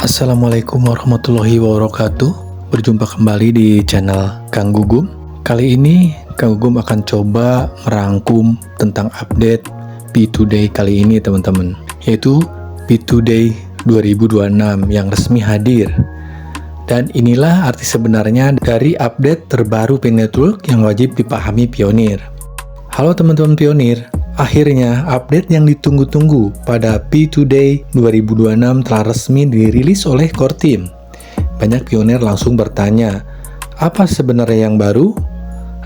Assalamualaikum warahmatullahi wabarakatuh. Berjumpa kembali di channel Kang Gugum. Kali ini Kang Gugum akan coba merangkum tentang update P2Day kali ini teman-teman, yaitu P2Day 2026 yang resmi hadir. Dan inilah arti sebenarnya dari update terbaru P Network yang wajib dipahami pionir. Halo teman-teman pionir, akhirnya update yang ditunggu-tunggu pada P2Day 2026 telah resmi dirilis oleh Core Team. Banyak pionir langsung bertanya, apa sebenarnya yang baru?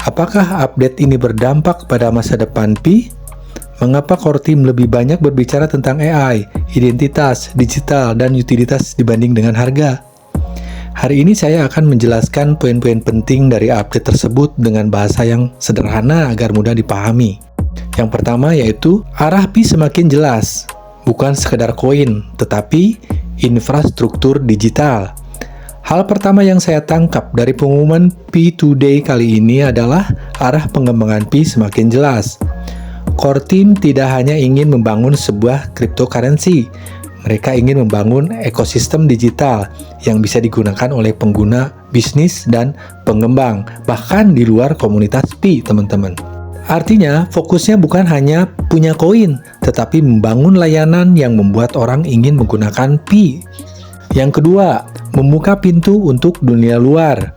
Apakah update ini berdampak pada masa depan Pi? Mengapa Core Team lebih banyak berbicara tentang AI, identitas, digital, dan utilitas dibanding dengan harga? Hari ini saya akan menjelaskan poin-poin penting dari update tersebut dengan bahasa yang sederhana agar mudah dipahami. Yang pertama yaitu arah Pi semakin jelas, bukan sekedar koin, tetapi infrastruktur digital. Hal pertama yang saya tangkap dari pengumuman P2Day kali ini adalah arah pengembangan Pi semakin jelas. Core Team tidak hanya ingin membangun sebuah cryptocurrency, mereka ingin membangun ekosistem digital yang bisa digunakan oleh pengguna, bisnis, dan pengembang, bahkan di luar komunitas Pi, teman-teman. Artinya, fokusnya bukan hanya punya koin, tetapi membangun layanan yang membuat orang ingin menggunakan Pi. Yang kedua, membuka pintu untuk dunia luar.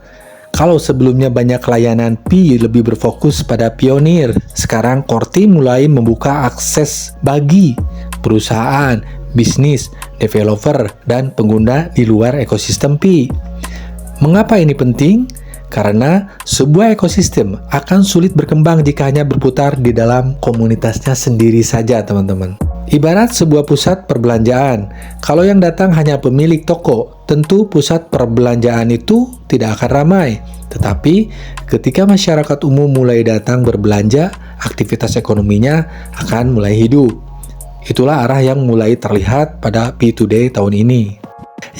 Kalau sebelumnya banyak layanan Pi lebih berfokus pada pionir, sekarang Core Team mulai membuka akses bagi perusahaan, bisnis, developer, dan pengguna di luar ekosistem Pi. Mengapa ini penting? Karena sebuah ekosistem akan sulit berkembang jika hanya berputar di dalam komunitasnya sendiri saja, teman-teman. Ibarat sebuah pusat perbelanjaan, kalau yang datang hanya pemilik toko, tentu pusat perbelanjaan itu tidak akan ramai. Tetapi ketika masyarakat umum mulai datang berbelanja, aktivitas ekonominya akan mulai hidup. Itulah arah yang mulai terlihat pada P2Day tahun ini.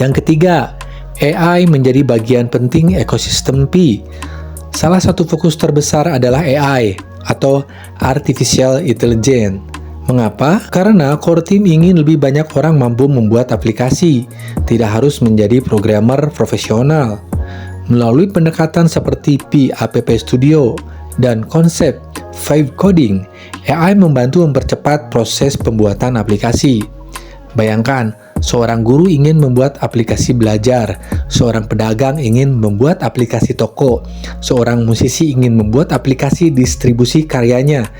Yang ketiga, AI menjadi bagian penting ekosistem Pi. Salah satu fokus terbesar adalah AI atau Artificial Intelligence. Mengapa? Karena Core Team ingin lebih banyak orang mampu membuat aplikasi, tidak harus menjadi programmer profesional. Melalui pendekatan seperti Pi App Studio dan konsep Vibe Coding, AI membantu mempercepat proses pembuatan aplikasi. Bayangkan, seorang guru ingin membuat aplikasi belajar, seorang pedagang ingin membuat aplikasi toko, seorang musisi ingin membuat aplikasi distribusi karyanya.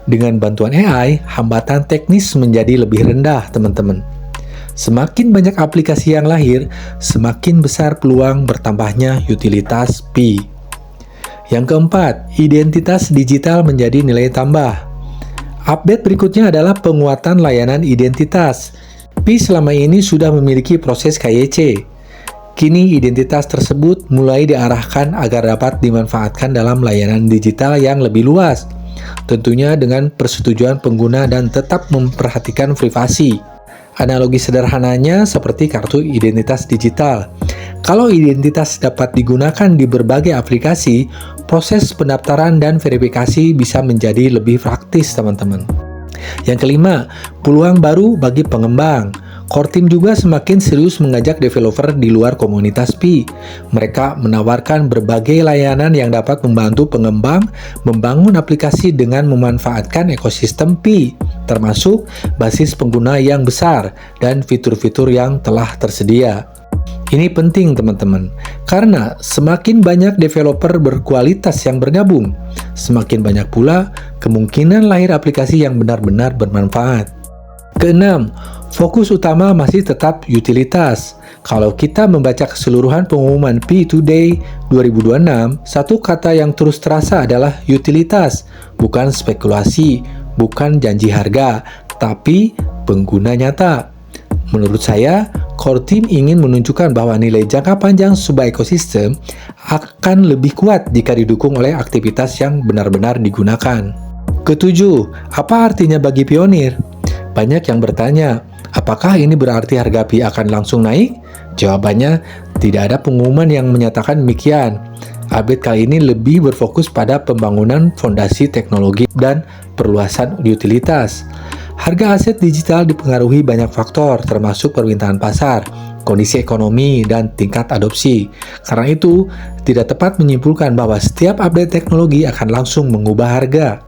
Dengan bantuan AI, hambatan teknis menjadi lebih rendah, teman-teman. Semakin banyak aplikasi yang lahir, semakin besar peluang bertambahnya utilitas Pi. Yang keempat, identitas digital menjadi nilai tambah. Update berikutnya adalah penguatan layanan identitas. Pi selama ini sudah memiliki proses KYC. Kini identitas tersebut mulai diarahkan agar dapat dimanfaatkan dalam layanan digital yang lebih luas. Tentunya dengan persetujuan pengguna dan tetap memperhatikan privasi. Analogi sederhananya seperti kartu identitas digital. Kalau identitas dapat digunakan di berbagai aplikasi, proses pendaftaran dan verifikasi bisa menjadi lebih praktis, teman-teman. Yang kelima, peluang baru bagi pengembang. Core Team juga semakin serius mengajak developer di luar komunitas Pi. Mereka menawarkan berbagai layanan yang dapat membantu pengembang membangun aplikasi dengan memanfaatkan ekosistem Pi, termasuk basis pengguna yang besar dan fitur-fitur yang telah tersedia. Ini penting teman-teman, karena semakin banyak developer berkualitas yang bergabung, semakin banyak pula kemungkinan lahir aplikasi yang benar-benar bermanfaat. Keenam, fokus utama masih tetap utilitas. Kalau kita membaca keseluruhan pengumuman P2Day 2026, satu kata yang terus terasa adalah utilitas, bukan spekulasi, bukan janji harga, tapi pengguna nyata. Menurut saya, Core Team ingin menunjukkan bahwa nilai jangka panjang sebuah ekosistem akan lebih kuat jika didukung oleh aktivitas yang benar-benar digunakan. Ketujuh, apa artinya bagi pionir? Banyak yang bertanya, apakah ini berarti harga Pi akan langsung naik? Jawabannya, tidak ada pengumuman yang menyatakan demikian. Update kali ini lebih berfokus pada pembangunan fondasi teknologi dan perluasan utilitas. Harga aset digital dipengaruhi banyak faktor, termasuk permintaan pasar, kondisi ekonomi, dan tingkat adopsi. Karena itu, tidak tepat menyimpulkan bahwa setiap update teknologi akan langsung mengubah harga.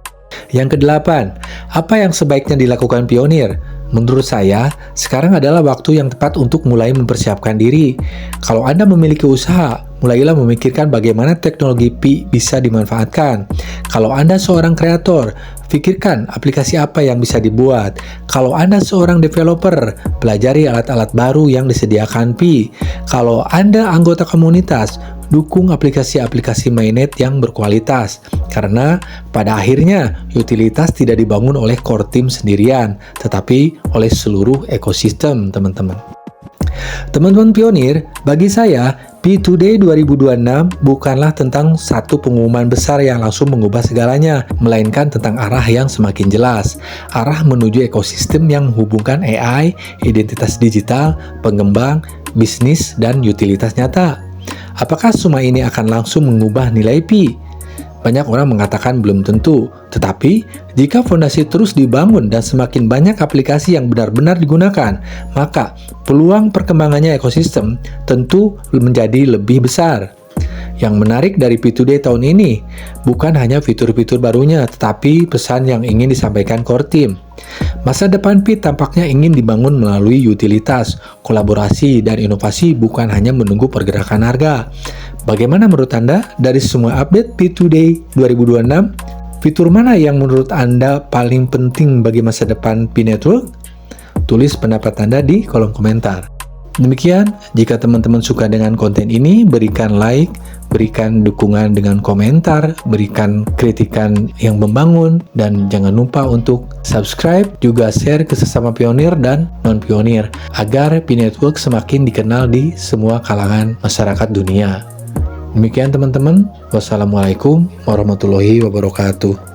Yang kedelapan, apa yang sebaiknya dilakukan pionir? Menurut saya, sekarang adalah waktu yang tepat untuk mulai mempersiapkan diri. Kalau Anda memiliki usaha, mulailah memikirkan bagaimana teknologi Pi bisa dimanfaatkan. Kalau Anda seorang kreator, pikirkan aplikasi apa yang bisa dibuat. Kalau Anda seorang developer, pelajari alat-alat baru yang disediakan Pi. Kalau Anda anggota komunitas, dukung aplikasi-aplikasi mainnet yang berkualitas. Karena pada akhirnya, utilitas tidak dibangun oleh core team sendirian, tetapi oleh seluruh ekosistem, teman-teman. Teman-teman pionir, bagi saya, Pi Today 2026 bukanlah tentang satu pengumuman besar yang langsung mengubah segalanya, melainkan tentang arah yang semakin jelas. Arah menuju ekosistem yang menghubungkan AI, identitas digital, pengembang, bisnis, dan utilitas nyata. Apakah semua ini akan langsung mengubah nilai Pi? Banyak orang mengatakan belum tentu, tetapi jika fondasi terus dibangun dan semakin banyak aplikasi yang benar-benar digunakan, maka peluang perkembangannya ekosistem tentu menjadi lebih besar. Yang menarik dari Pi Today tahun ini, bukan hanya fitur-fitur barunya, tetapi pesan yang ingin disampaikan core team. Masa depan Pi tampaknya ingin dibangun melalui utilitas, kolaborasi, dan inovasi, bukan hanya menunggu pergerakan harga. Bagaimana menurut Anda dari semua update Pi Today 2026? Fitur mana yang menurut Anda paling penting bagi masa depan Pi Network? Tulis pendapat Anda di kolom komentar. Demikian, jika teman-teman suka dengan konten ini, berikan like, berikan dukungan dengan komentar, berikan kritikan yang membangun, dan jangan lupa untuk subscribe, juga share ke sesama pionir dan non-pionir, agar Pi Network semakin dikenal di semua kalangan masyarakat dunia. Demikian teman-teman, wassalamualaikum warahmatullahi wabarakatuh.